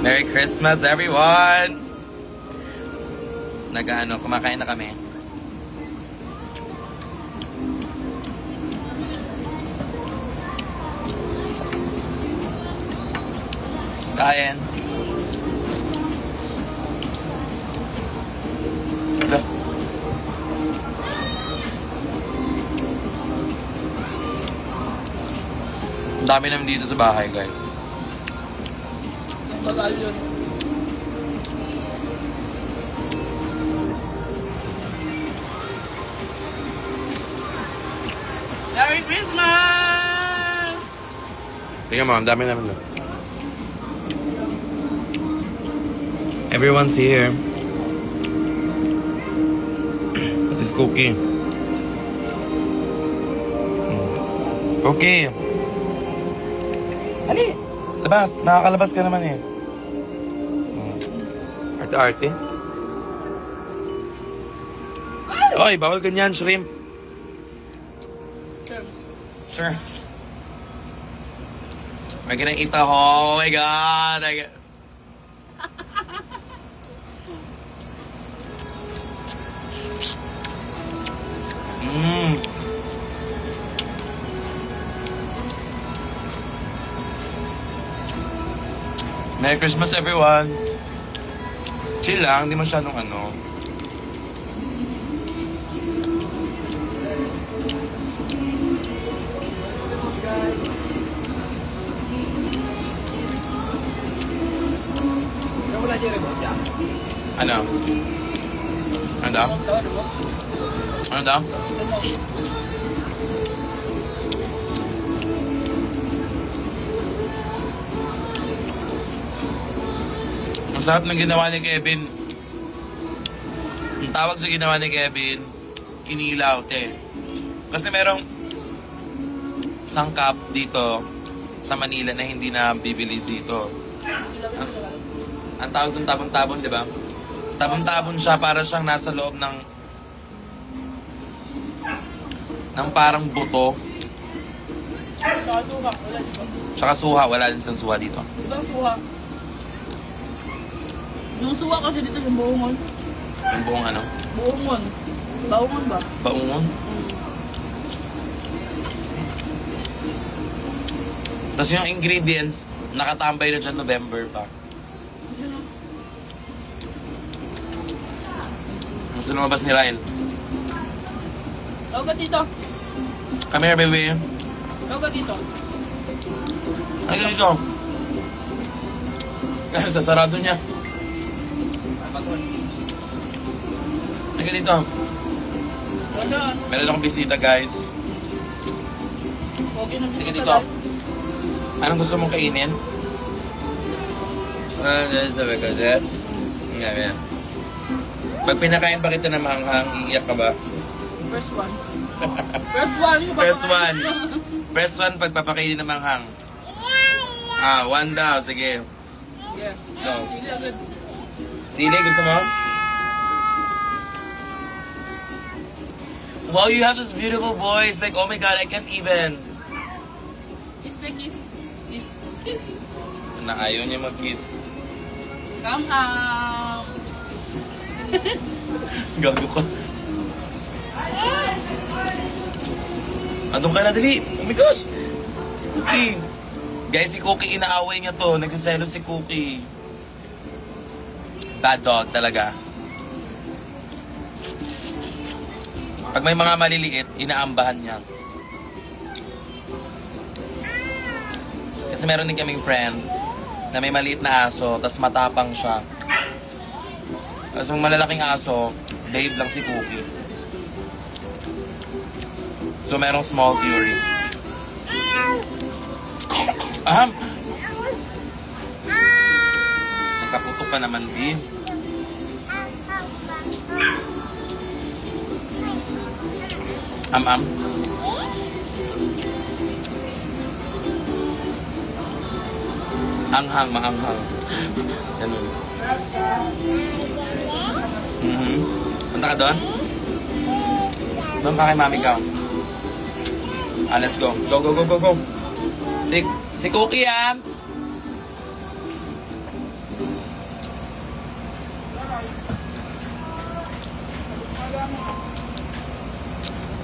Merry Christmas, everyone! Kumakain na kami. Kain. Hala. Ang dami naman dito sa bahay, guys. Tagal yun. Merry Christmas! Tingnan mo, ang dami naman doon. Everyone's here. This cookie. Okay. Ali, labas. Nakakalabas ka naman eh. Arte-arte. Oy, bawal ganyan, shrimp. Shrimps. We're gonna eat the whole. Oh my god. Merry Christmas, everyone. Chill lang, hindi masyadong ano. Ano? Ano daw? Ano daw? Ang sarap ng ginawa ni Kevin. Ang tawag sa ginawa ni Kevin, kinilaw, te. Kasi merong sangkap dito sa Manila na hindi na bibili dito. Ang tawag ng tabon-tabon, di ba? Tabon-tabon siya, para siyang nasa loob ng parang buto. Tsaka suha, wala din sa suha dito. Ibang suha. Yung suha kasi dito yung buongon. Yung buong ano? Buongon. Baongon ba? Baungon? Tapos yung ingredients, nakatambay na dyan November pa. Gusto lumabas ni Ryle. Tawag ka dito. Come here, baby. Tawag ka dito. Ay, dito. Sa sarado niya. Ay, dito. Wala. Meron akong bisita, guys. Okay na Ay, dito. dito. Anong gusto mong kainin? Sabi ko, Dad. Nga. Pag pinakain pa kita ng maanghang, iiyak ka ba? First one. First one. Press 1. Press 1 pag papakainin ng maanghang. 1 daw. Sige. Yeah. Go. Sili agad. Sili, gusto mo? Wow, you have this beautiful voice. Like, oh my God, I can't even. Kiss na kiss. Kiss. Kiss. Na ayaw niya mag-kiss. Come out. Gago ka. Andun ka na, dali. Oh my gosh. Si Cookie. Guys, si Cookie, inaaway niya to. Nagsaselo si Cookie. Bad dog talaga. Pag may mga maliliit, inaambahan niya. Kasi meron din kaming friend na may maliit na aso, tas matapang siya. Tapos yung malalaking aso, babe lang si Cookie. So merong small fury. Aham! Nakaputok ka naman, B. Am-am. Anghang, maanghang. Ganun. Punta ka doon? Doon ka kay mami ka. Let's go. Go, go, go, go, go. Si Cookie yan.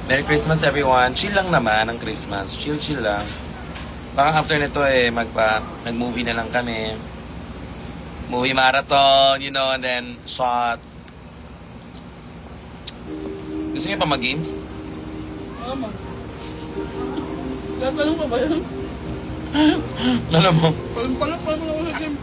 Merry Christmas everyone. Chill lang naman ang Christmas. Chill lang. Baka after nito nag-movie na lang kami. Movie marathon, you know, and then shot. Gusto niyo pa mag-games? Tama. Gagalong pa ba yun? Alam mo? Palang ako sa gym.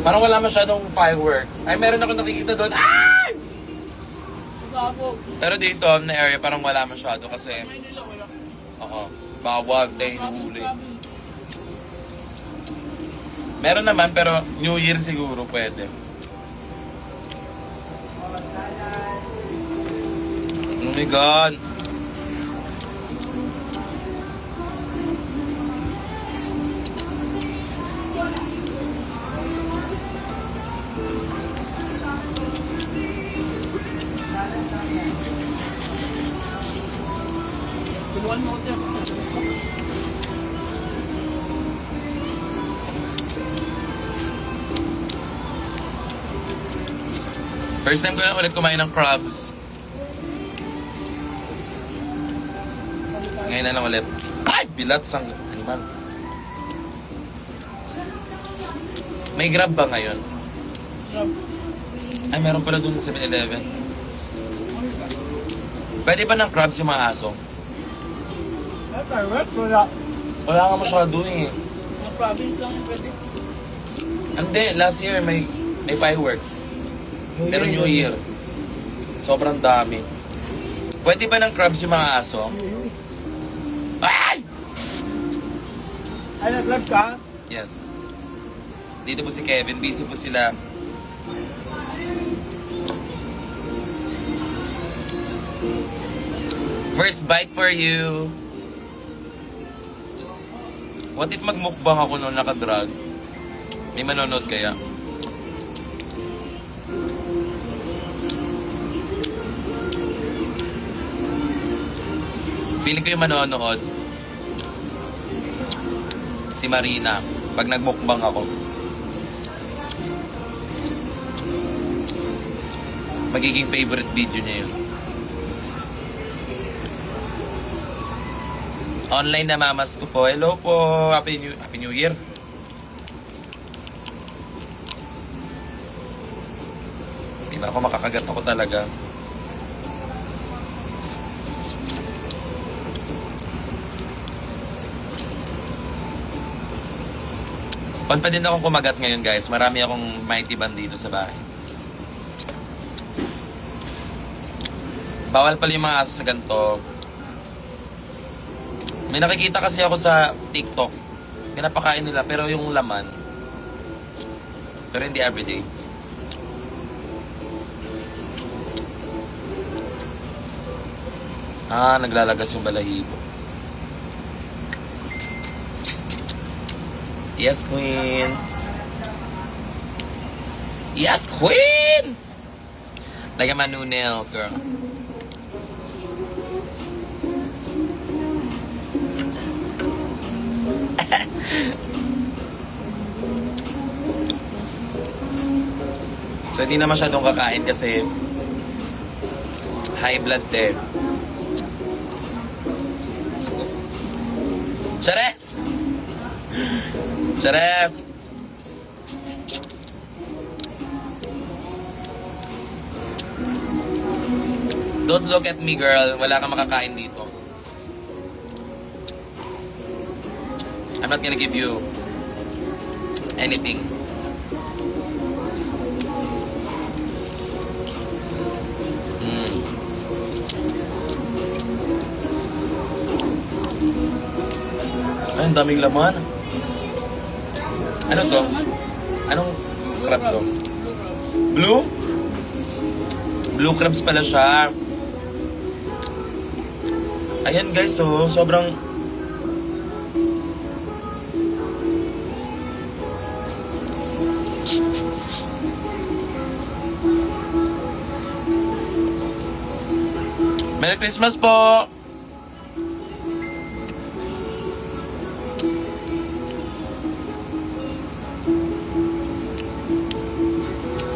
Parang wala masyadong fireworks. Ay, meron ako nakikita doon. Ay! Sabo. Pero dito, na area, parang wala masyado kasi, Maynila wala. oo, bawal, day huli. Meron naman, pero New Year siguro pwede. Oh my God. Tulungan mo ko. First time ko na ulit kumain ng crabs. Ngayon na lang ulit. Ay! Bilat sang animal. May grab ba ngayon? Sarap. Ay, meron pala dun sa 7-Eleven. Pwede ba ng crabs yung mga aso? Wala nga masyado eh. Mga province lang yung pwede. Hindi, last year may fireworks. Pero New Year. Sobrang dami. Pwede ba ng crabs yung mga aso? Ay! Ay, nag-vlog ka? Yes. Dito po si Kevin. Busy po sila. First bite for you. What if magmukbang ako nung nakadrag? May manonood kaya? Feeling ko yung manonood si Marina pag nagmukbang ako. Magiging favorite video niya yun. Online na mamas ko po. Hello po. Happy New Year. Diba ako makakagat ako talaga. Confident akong kumagat ngayon guys. Marami akong mighty band dito sa bahay. Bawal pala yung mga aso sa ganito. May nakikita kasi ako sa TikTok. Pinapakain nila pero yung laman. Pero hindi everyday. Ah, naglalagas yung balahibo. Yes, queen. Yes, queen! Like my new nails, girl. So, hindi na masyadong kakain kasi high blood din. Chares! Chares! Don't look at me, girl. Wala kang makakain dito. I'm not gonna give you anything. Ay, ang daming laman. Ano to? Anong crab to? Blue? Blue crabs pala siya. Ayan guys, so sobrang... Merry Christmas po!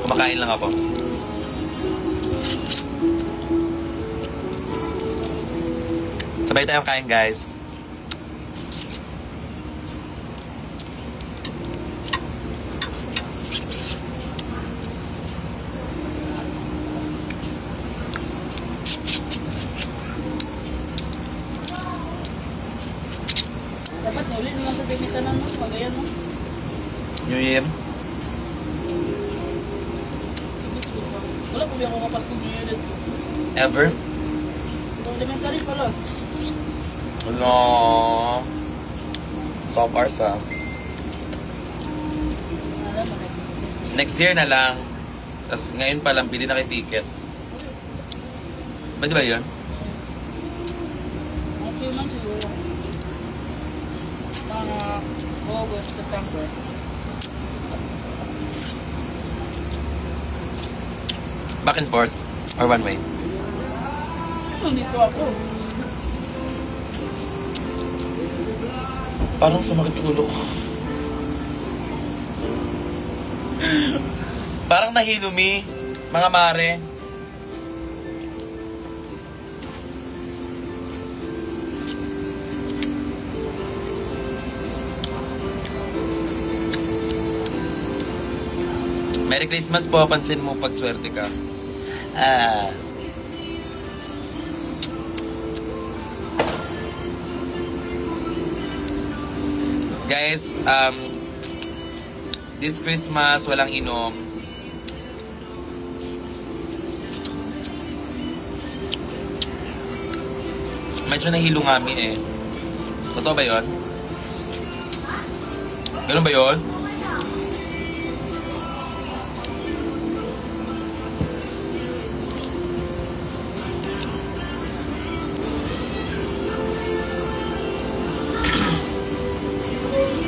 Kumakain lang ako. Sabay tayong kain, guys. Dapat ulit naman sa gamitan na, no? Pag ayan, no? New Year. Wala po ako kapasko New Year dito. Ever? Elementary pala. No. So far sa. Alam mo, next year. Next year na lang. Tapos ngayon pa lang, bili na kayo ticket. Ba, di ba yun? Mga 2 months siguro. Mga August, September. Back and forth? Or one way? Nandito ako. Parang sumakit yung ulo ko. Parang nahilumi, mga mare. Merry Christmas po, pansin mo pag swerte ka. Guys, this Christmas, walang inom. Medyo nahilo nga kami eh. Totoo ba yun? Ganun ba yun?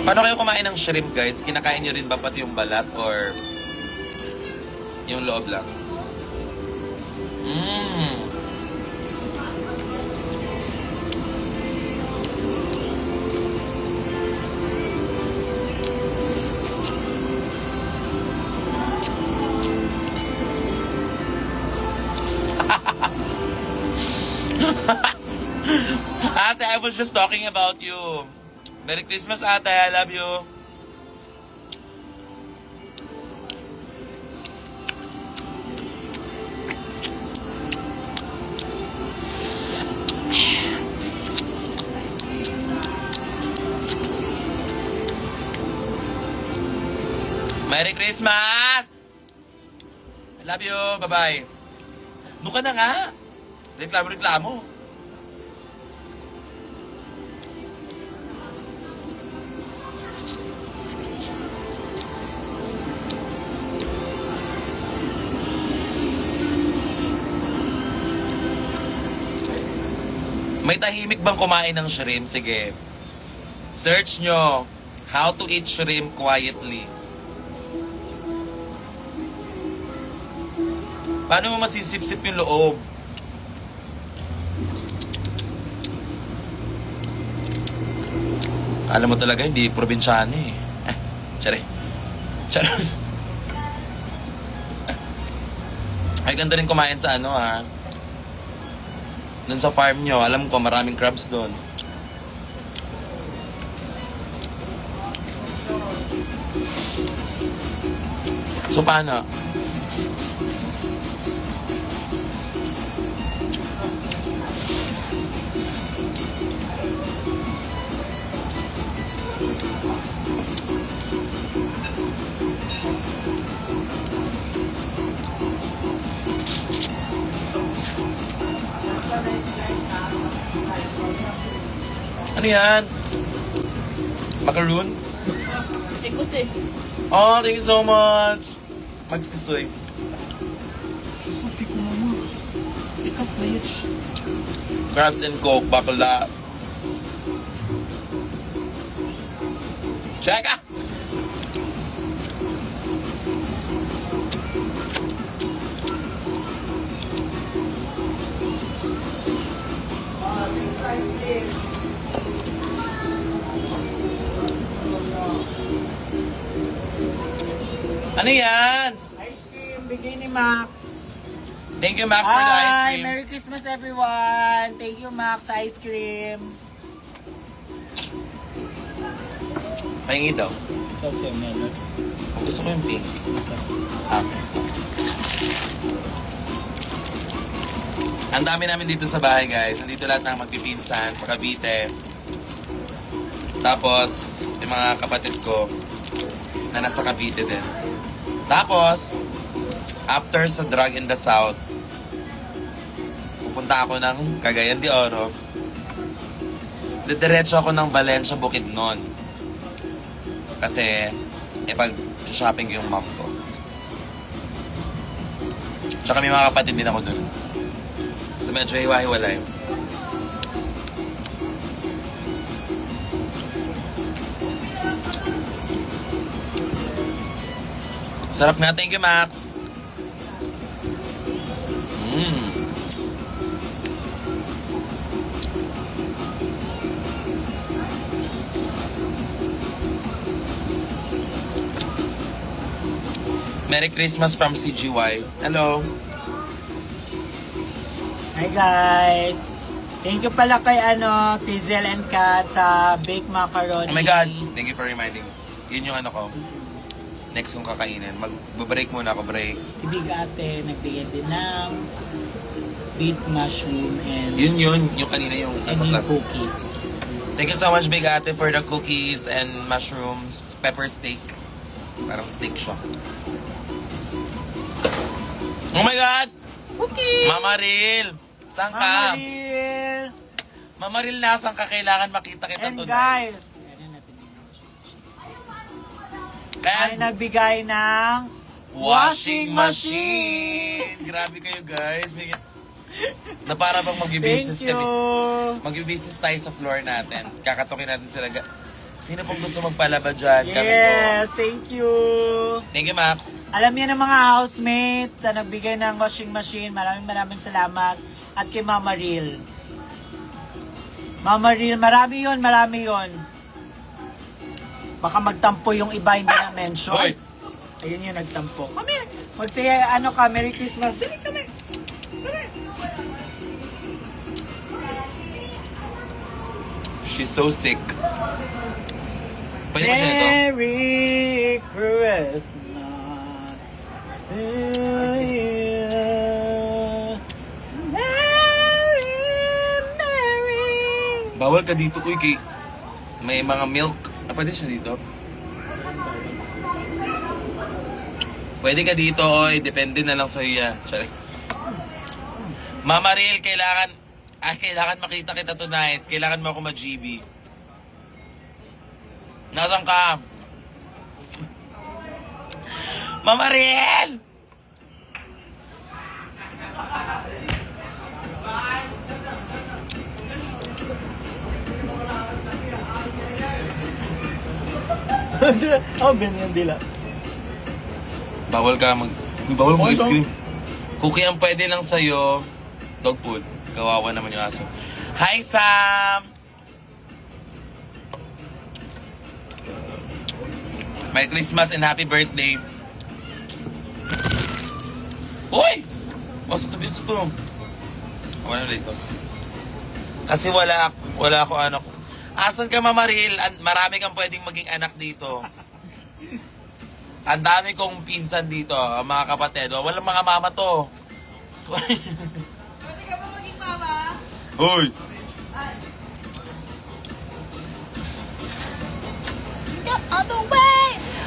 Paano kayo kumain ng shrimp, guys? Kinakain nyo rin ba pati yung balat or yung loob lang? Ate, I was just talking about you. Merry Christmas, ate. I love you. Merry Christmas! I love you. Bye-bye. Doon ka na nga. Reklamo. May tahimik bang kumain ng shrimp? Sige. Search nyo, how to eat shrimp quietly. Paano mo masisip-sip yung loob? Alam mo talaga, hindi probinsyano eh. Tsari. Ay, ganda rin kumain sa ano ha. Doon sa farm nyo, alam ko maraming crabs doon. So paano? Ano yan? Macaroon? Ikos eh. Oh, thank you so much. Max Tisoy. Crabs and Coke, bakla. Check ah! Ano yan? Ice cream, bigay ni Max. Thank you, Max, for the ice Hi! cream. Merry Christmas, everyone! Thank you, Max, ice cream. Pahingi daw. Saan siya, Melon? Gusto ko yung pink. Ah. Ang dami namin dito sa bahay, guys. Nandito lahat ng magpipinsan, Cavite. Tapos, yung mga kapatid ko na nasa Cavite din. Tapos, after sa Drug in the South, pupunta ako ng Cagayan de Oro. Didiretso ako ng Valencia, Bukidnon. Kasi, pag-shopping yung mom ko. Tsaka may mga kapatid din ako dun. So, medyo hiwa-hiwalay. Sarap nga. Thank you, Max. Merry Christmas from CGY. Hello. Hi, guys! Thank you pala kay Tizel and Kat sa baked macaroni. Oh my God. Thank you for reminding. Yun yung ano ko. Next kong kakainin. Mag-break muna ako. Break. Si Big Ate, nagbigay din ng beef mushroom and Yun. Yung kanina yung nasa yung plastic. cookies. Thank you so much, Big Ate, for the cookies and mushrooms. Pepper steak. Parang steak siya. Oh my God! Cookie! Mama Ril! Saan ka? Mama Ril! Mama Ril, nasan ka? Kailangan makita kita And tonight. guys, ay And nagbigay ng washing machine! Grabe kayo, guys. Na para bang mag-business Thank you! kami. Mag-business tayo sa floor natin. Kakatukin natin sila. Sino pong gusto magpalaba dyan? Kami po. Yes, thank you! Thank you, Max. Alam niyo ng mga housemates sa nagbigay ng washing machine, maraming salamat. At kay Mama Ril. Mama Ril, marami yon. Baka magtampo yung iba, hindi na mention. Hoy! Ayun yung nagtampo. Kami, magsaya, ka, Merry Christmas. Dali kami. She's so sick. Pwede mo siya nito? Merry Christmas to you. Merry. Bawal ka dito, uy, kay may mga milk. Pwede siya dito? Pwede ka dito, oy. Depende na lang sa'yo yan. Sorry. Mama Ril, kailangan makita kita tonight. Kailangan mo ako ma-GB. Nasaan ka? Mama Ril! Oh, ganyan dila. Bawal mo ice cream. Cookie ang pwede lang sa'yo. Dog food. Kawawa naman yung aso. Hi, Sam! Merry Christmas and happy birthday. Uy! Sa tabi sa to. Wala na dito. Kasi wala ako anak. Asan ka, Mama Ril? Marami kang pwedeng maging anak dito. Ang dami kong pinsan dito, mga kapatid. Walang mga mama to. Pwede ka ba maging mama? Hoy! The other way!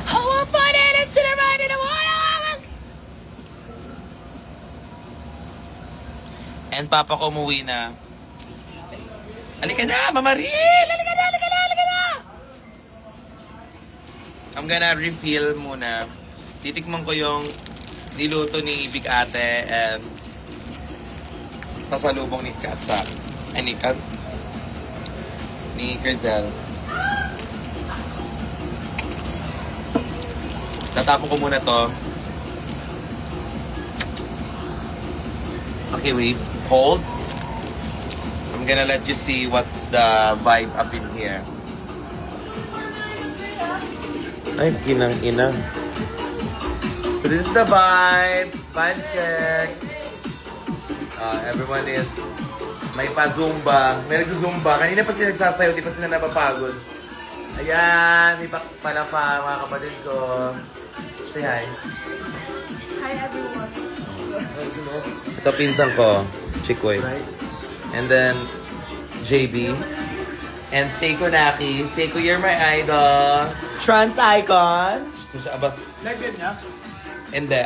How I find it and sit around in the water. And papa ko umuwi na. Halika na, Mama Ril! Halika na! I'm gonna refill muna. Titikman ko yung niluto ni Big Ate and pasalubong ni Kat sa... ni Kat? Ni Crizel. Tatapon ko muna to. Okay, wait. Hold. I'm gonna let you see what's the vibe up in here. Ay, inang-ina. So this is the vibe. Vibe check. Everyone is may pa-zumba. May nag-zumba. Kanina pa sila nagsasayaw. Di pa sila napapagod. Ayan. May pala pa mga kapatid ko. Say hi. Hi, everyone. Ito pinsan ko. Chikoy. And then JB. And Seiko Naki. Seiko, you're my idol. Trans icon. Gusto siya abas. Lagyan niya. Hindi,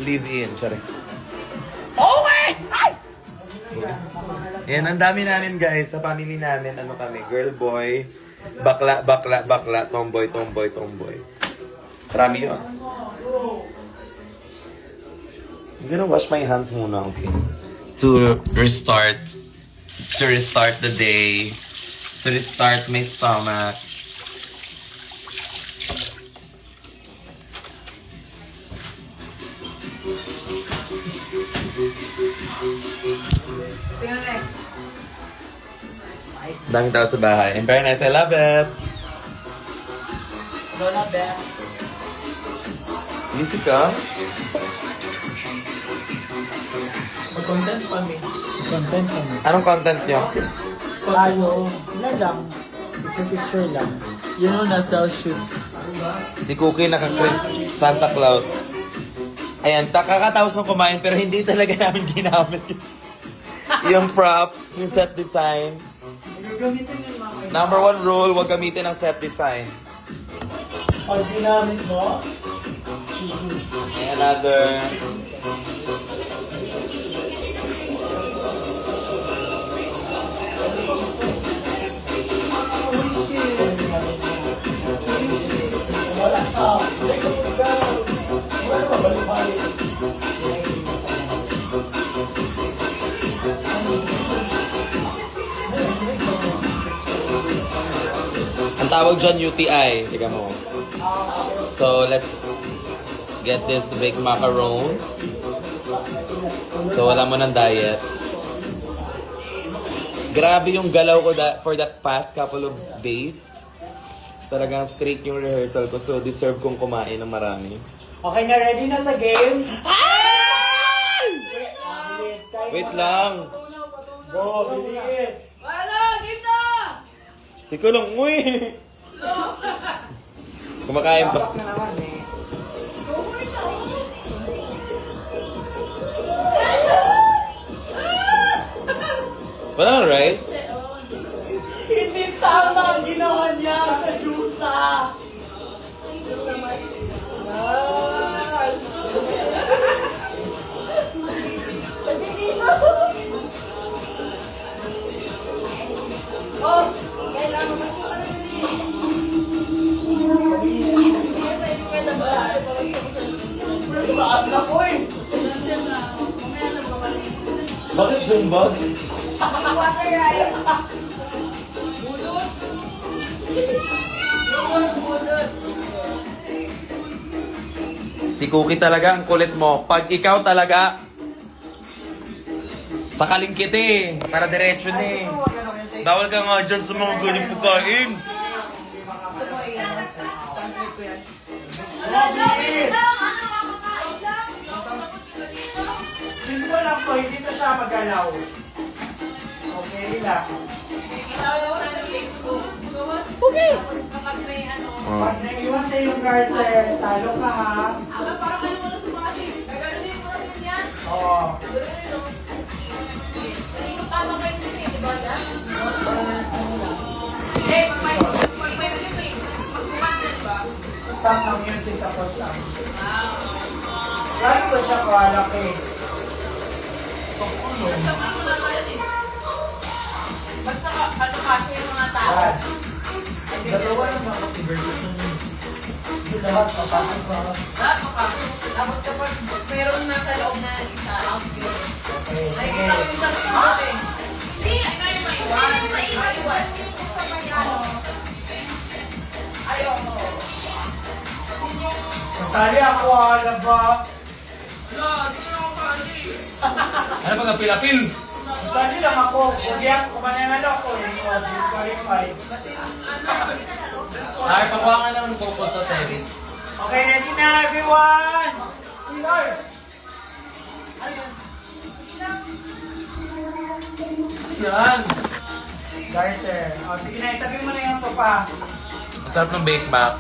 live in. Sorry. Okay! Ay! Yan, ang dami namin guys. Sa family namin, ano kami, girl, boy, bakla, bakla, bakla, tomboy, tomboy, tomboy. Marami yun. I'm gonna wash my hands muna, okay? To restart the day. To restart my stomach. Sino next? Daming tao sa bahay. And very nice, I love it. Lola Beth. Music ka? Mag-content kami. Content kami. Anong content nyo? Tayo, wala lang. Picture lang. Yun know, nasa shoes. Si Cookie nakakrint Santa Claus. Ayan, kakatapos ng kumain pero hindi talaga namin ginamit yung props, yung set design. Gagamitin yung mga Number 1 rule, huwag gamitin ang set design. pag ginamit mo, And another. wala ka. Wala ka, balik-balik. Ang tawag dyan UTI. Tiga mo. So, let's get this big macarons. So, wala mo ng diet. Grabe yung galaw ko for that past couple of days. Talagang straight yung rehearsal ko. So, deserve kong kumain ng marami. Okay na, ready na sa game? Wait lang. Go, bilis! Ikaw lang, uy! Kumakain ba? Wala nang rice? Hindi tama ang ginawa niya sa Jusa! Bakit Zumba? Si Cookie talaga, ang kulit mo. Pag ikaw talaga, sakaling kita eh. Para diretso na eh. Bawal ka nga dyan sa mga ganyang pagkain. Simple lang po, hindi na siya magalaw. Okay lang. Okay! Pag naiwan sa yung garter, talo ka ha. Oo. Stop ng music tapos lang. Gano'n ba siya kalaki? Basta ano kasi yung mga tao. Yan. Dalawa yung mga conversation. Hindi lahat papasok ka. Tapos kapag mayroong nasa loob na isa, out yun. Okay. Ay, Sige. ikaw yung sabi ko eh. Hindi, maiwan. Ayoko. Masali ako alam ba? Ano pag apil-apil? Masali lang ako. Huwag yan, kumanangan ako eh. Disqualified. Ay, pakuha nga ng focus sa tennis. Okay, ready na everyone! Yan. Garter. O, sige na, itabi mo na yung sopa. Masarap ng Bake Mac.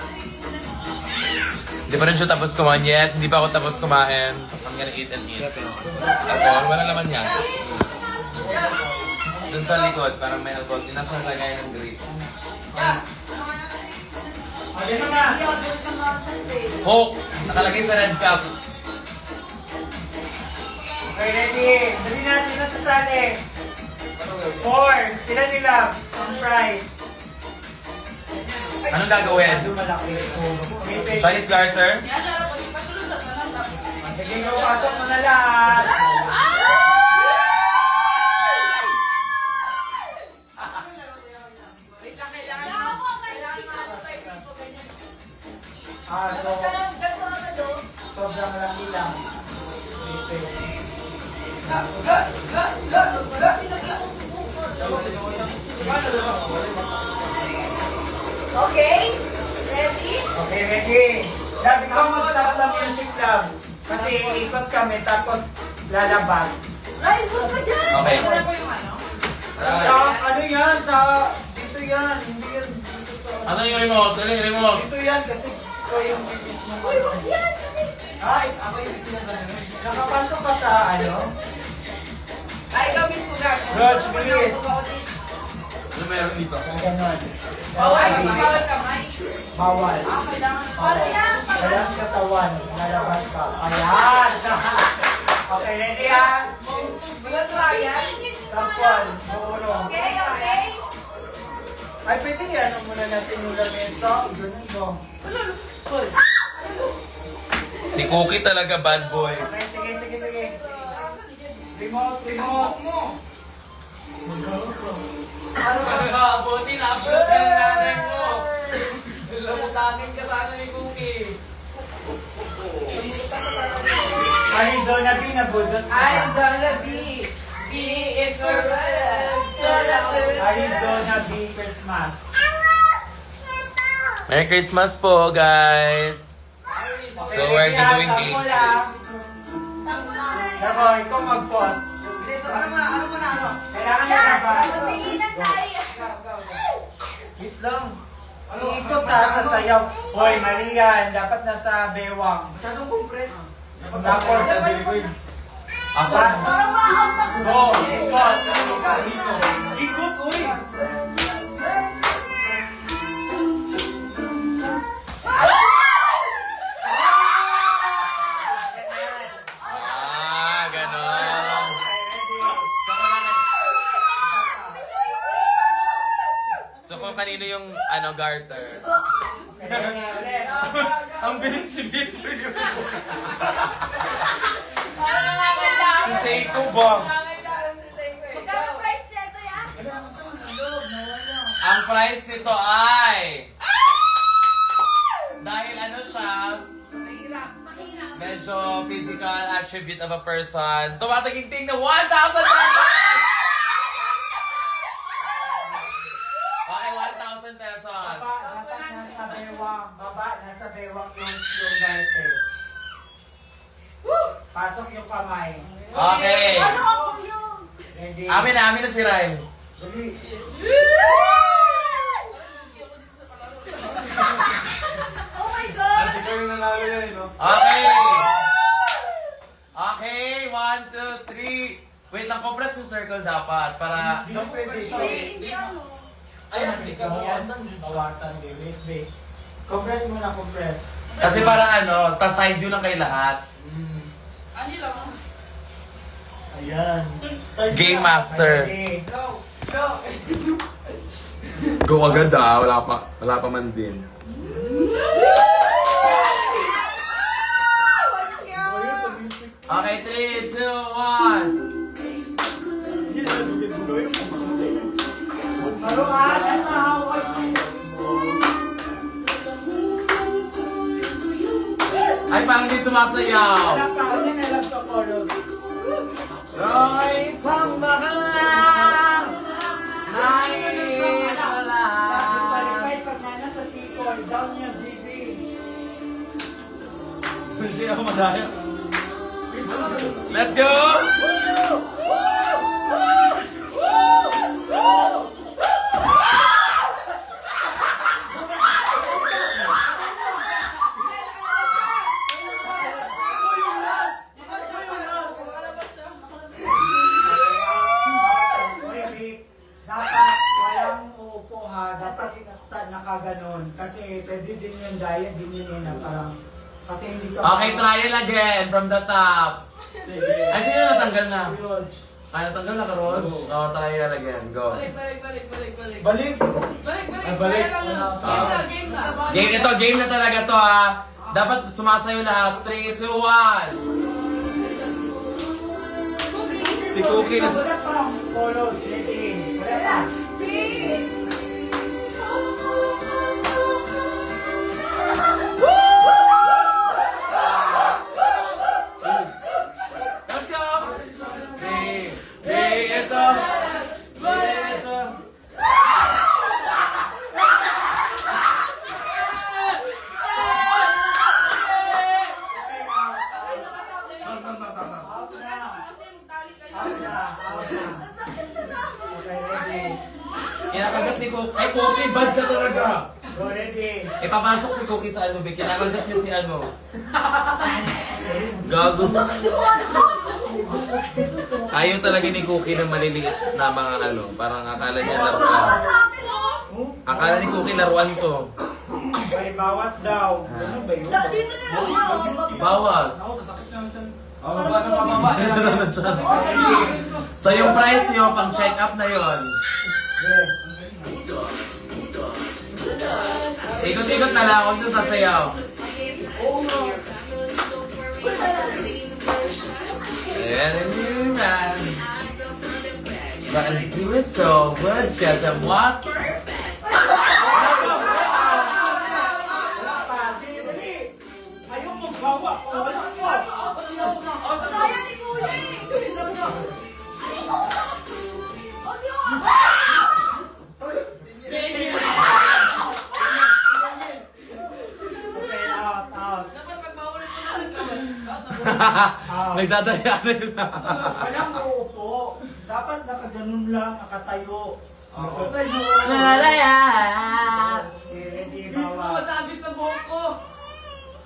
Hindi pa rin siya tapos kumain. Yes, hindi pa ako tapos kumain. I'm gonna eat and eat. Alcohol, wala naman yan. Doon sa likod, parang may alcohol. Tinasa na lagay ng grape. O, dito na. Coke! Nakalagay sa red cup. Okay, ready. Sabi na, sino sasali? 4. Sila nila. Ang price. Anong gagawin? Ano malaki? Chinese garter? Sige, go, pasok mo na lahat. So, sobrang laki lang. Okay? Ready? Okay, ready? Sabi ko mag-stop sa music club. Kasi ikot kami tapos lalabas. Ay, huwag ka dyan! Okay. Wala po yung ano? Sa ano yan? Sa dito yan. Hindi yan dito sa... Ano yung remote? Ano yung remote? Dito yan kasi ito yung bibis mo. Uy, huwag yan! Kasi... Ay, ako yung pinagano. Nakapasok ka sa ano? Ay, ikaw mismo gano'n. Rog, bilis. Ano meron dito? Ganon. Bawal kamay. Bawal. Kailangan. Para yan! Walang katawan. Lalabas ka. Ayan! Okay, ready ha? Mga trial. Sampol. Buuro. Okay, okay. Ay, pwede yan. Ano muna natin yung lamesa? Ganun go. Si Cookie talaga bad boy. Okay, sige, sige, sige. Remote, remote. Ano ka? Buti na-upload ka ng nanay mo. Lamutatin ka sana ni Cookie. Arizona B na budot sa Arizona B. B is for Arizona B Christmas. Merry Christmas po, guys! So, we're doing games. Ako, ikaw mag-pause. Kailangan na ba? Patinginan tayo. Wait lang. Iikot ha sa sayaw. Hoy, mali yan. Dapat nasa bewang. Tapos, Asan? go, ikot. Ikot, uy. Ah, ganon. So, kung kanino yung garter? Ang bilis si Victor yun. Si Seiko Bong. Magkano price nito yan? Ang price nito ay... Dahil siya, Mahirap. medyo physical attribute of a person, tumataging-ting na 1,000 pesos! Okay, 1,000 pesos. Dapat nasa bewang. Baba, nasa bewang yung garter. Pasok yung kamay. Okay. Ano ako yung? Ready? Amin na si Ryan. Dali. Oh my God! Okay. Okay, 1, 2, 3. Wait lang, compress yung circle dapat para... Hindi pwede siya. Hindi ano. Ayan, bawasan. Wait, wait. Compress mo na, compress. Kasi para tas side view lang kay lahat. Ano lang? Ayan. Game master. Ready? Go! Go! Go agad wala pa man din. Okay, 3, 2, 1. Maruhan, nasa hawak. Ay, parang hindi sumasayaw. Wala pa, hindi na lang sa chorus. Roy, samba ka lang. Nais ka lang. Satisfied pag nasa sikol, down niya, GB. Sushi ako madaya. Let's go! Dapat walang uupo ha, dapat nakaganon. Kasi pwede din yung diet, din yun na parang, kasi hindi ka... Okay, trial again from the top. Sige. Ay, sino natanggal na? George. Ay, natanggal na ka, Rog? Oo, trial again. Go. Balik. Balik! Balik. balik. Game na. Game ito, game na talaga to ha. Dapat sumasayo lahat. 3, 2, 1. Si Cookie na Wala pa ang polo, sige. Wala pa. Let's go! Ito! Ito! Out na. Okay, ready. Kinakagat ni Cookie. Ay, Cookie, bad ka talaga! Go, ready. Ipapasok si Cookie sa ano, Vic. Kinakagat niya si ano. Gago. Ayaw talaga ni Cookie ng maliliit na mga ano. Parang akala niya laruan. Akala ni Cookie laruan to. May bawas daw. Ano ba yun? Dito na lang. Bawas. Bababa na bababa. So yung price nyo, pang check up na yon. Ikot-ikot na lang, huwag nyo sasayaw. And man, but I do it so good because I'm what? Ayaw mo bawa. Kaya ni Kuya. Okay, out. Dapat pagbawalan ko na nagkamas. Nagdadayanin na. Walang uupo. Dapat nakaganon lang, nakatayo. Nakatayo. Okay, ready, Gusto bawa. masabit sa buhok ko.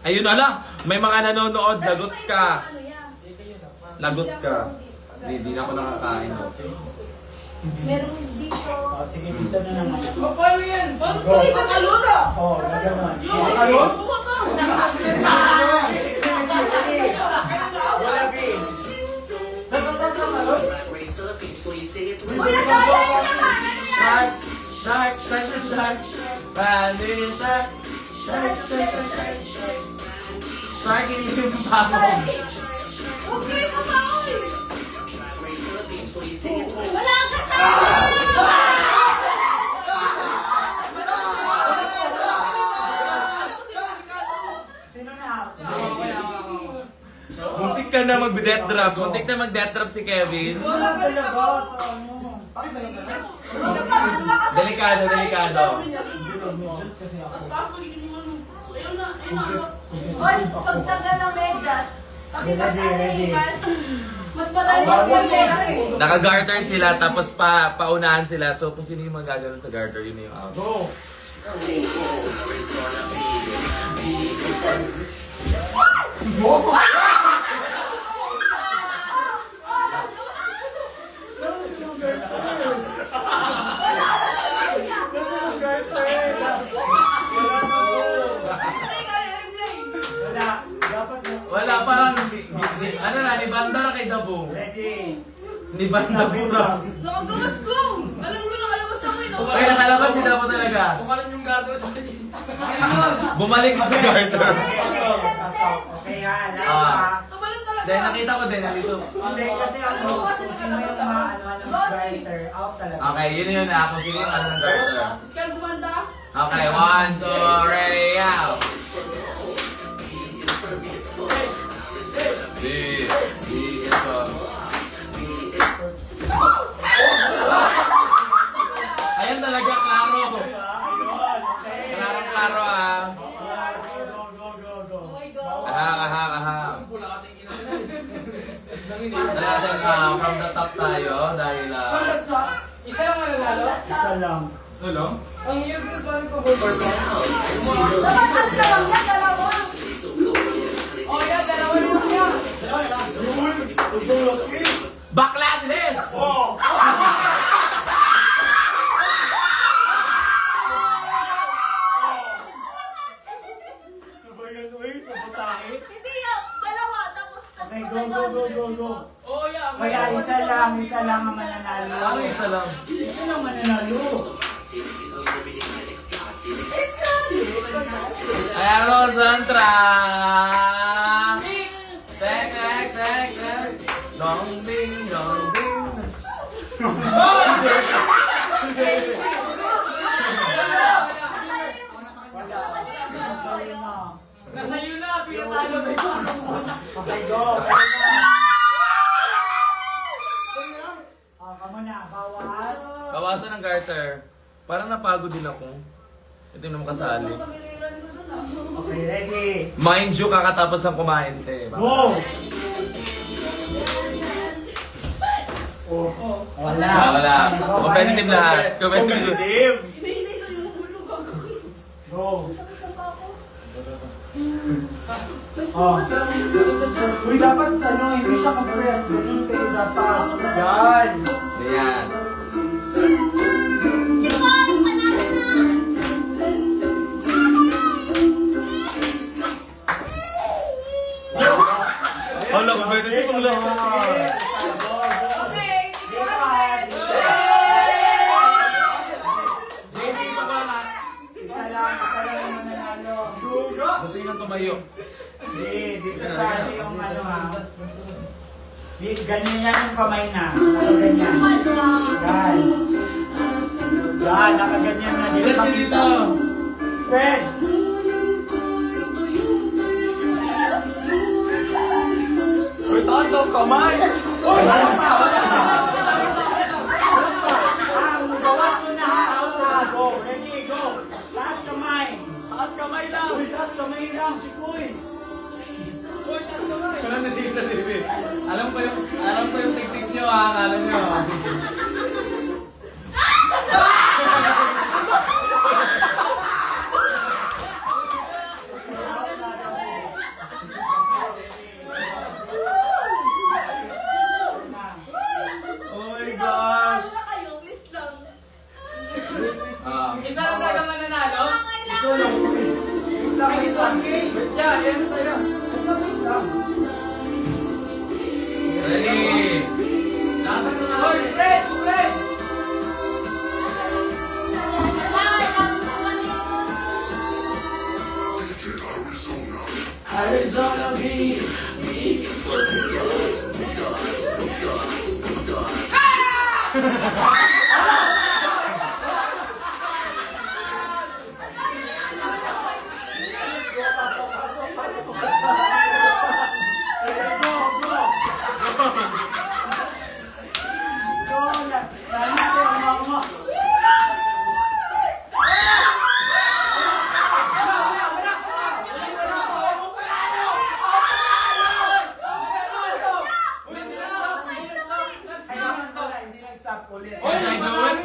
Ayun ala, may mga nanonood, lagot ka. Lagot ka. Hindi na ako nakakain. Meron dito. Oh, sige, dito na naman. O, paano yan? Paano Go. tayo makaluto? Oh, naganon. Ano? Wala, B. Kuya, kaya niyo naman. Ano yan? Shark, shark, shark, shark. Rally, shark. Shark, shark, shark, shark, shark. Shark, hindi yung pamo. Okay mo ba, oy? Wala kang kasama! Sino na? Muntik ka na mag-death drop. Muntik na mag-death drop si Kevin. Wala talaga sa ano. Delikado, delikado. Tapos magiging ano. Ayun na, ayun na. Oy, pagtagal ng medyas. Kasi mas Ready, ano ready. eh, mas madali mas yung medyas eh. Naka-garter sila, tapos paunahan sila. So, kung sino yung magaganon sa garter, yun na yung out. Go. Wala. Dapat na. Wala, parang, ano na, ni Banda na kay Dabo. Ready. Ni Banda pura. Nakagawas ko! Alam ko nakalabas ako eh. Ay, nakalabas si Dabo talaga. Kumalan yung gato sa akin. Bumalik ka sa garter. Pasok. Okay, ha. Last Ah. ha. Kumalan talaga. Dahil nakita ko din, nandito. Hindi, kasi ano, kung sino yung ano ng garter, out talaga. Okay, yun na. Kung sino yung ano ng garter. Iskal kumanda. Okay, 1, 2, ready, out. Ayan talaga, klaro. Ayun, okay. Klaro ah. Go, go, go, go. Oh my God. Ahang, ahang, ahang. Pula ka tingin na. Natin from the top tayo dahil Isa lang mananalo? Isa lang. Ang hirap na parang pag-over pa. Oh, yeah, dalawa naman yan. Backlandless! Hindi yan. Dalawa. Tapos Okay, go. Oh, yeah. Kaya isa lang ang mananalo. Ano isa lang? Isa lang mananalo. Ayan mo, Santra! Tek. Dong ding. Sorry na. Nasa iyo na, pinatalo mo ito. Okay, go. Kamo na, bawas. Bawasan ng garter. Parang napagod din ako. Ito yung naman kasali. Okay, ready. Mind you, kakatapos ng kumain, te. Go! Wala. Wala. Competitive lahat. Competitive. Go. Oh. Uy, dapat hindi siya mag-press. Ganun kayo dapat. Yan. Ayan. Hala, competitive ang lahat. Isa lang ang mananalo. Gusto yun ang tumayo. Di kasali yung ano ha. Ganyan yan yung kamay na. Ganyan. Yan, nakaganyan na. Di Spread ba nyo dito. Spread. Uy, taas daw kamay. Uy, ano pa? Bawas mo na. Out na. Go. Ready, go. Taas kamay. Taas kamay lang. Uy, taas kamay lang. Chikoy. Wala na dito, David. Alam ko yung tiktik nyo, ha? Alam nyo. Oh my gosh. Isa lang talaga mananalo? Ready? Oh, spread! Arizona beat. Yes, I do it.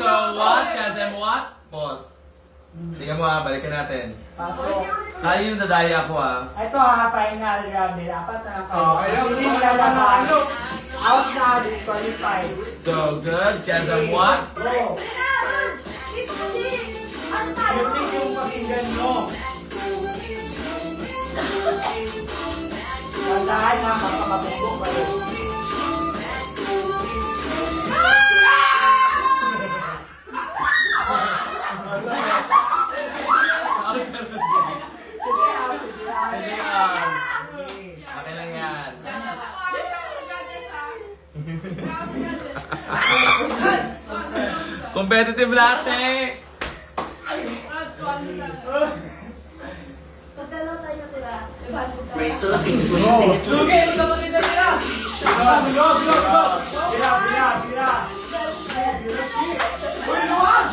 So what? Kasem what? Pause. Tingnan mo ha, balikan natin. Pasok. Kaya yung dadaya ako ha. Ito ha, final round. Apat na lang kayo. Oh, ayaw. Hindi lalaban. Out na, disqualified. So good. Kasem what? Go. Music yung pakinggan mo. Tandaan na, makakabukbuk kayo. Hindi akin lang yan. Competitive lahat eh. Lugi, magkapatid na sila! Sira, sira, sira. Uy, luwag!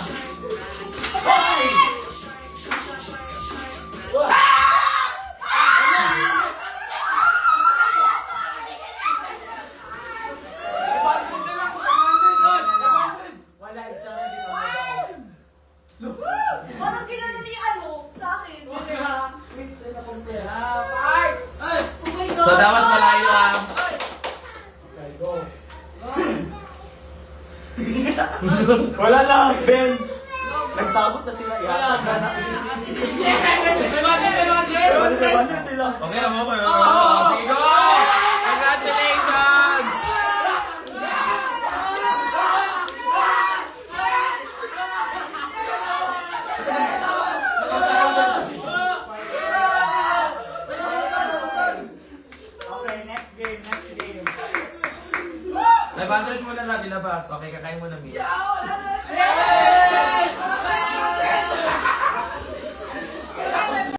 Parts! So, dapat malayo ang... Okay, go. Wala na, Ben. Nagsabot na sila. Ihatag na na. Wala sila. Okay na mo, sige, go! Congratulations! Okay, next game, next game. 500 muna na, bilabas. Okay, kakain mo na, Mia.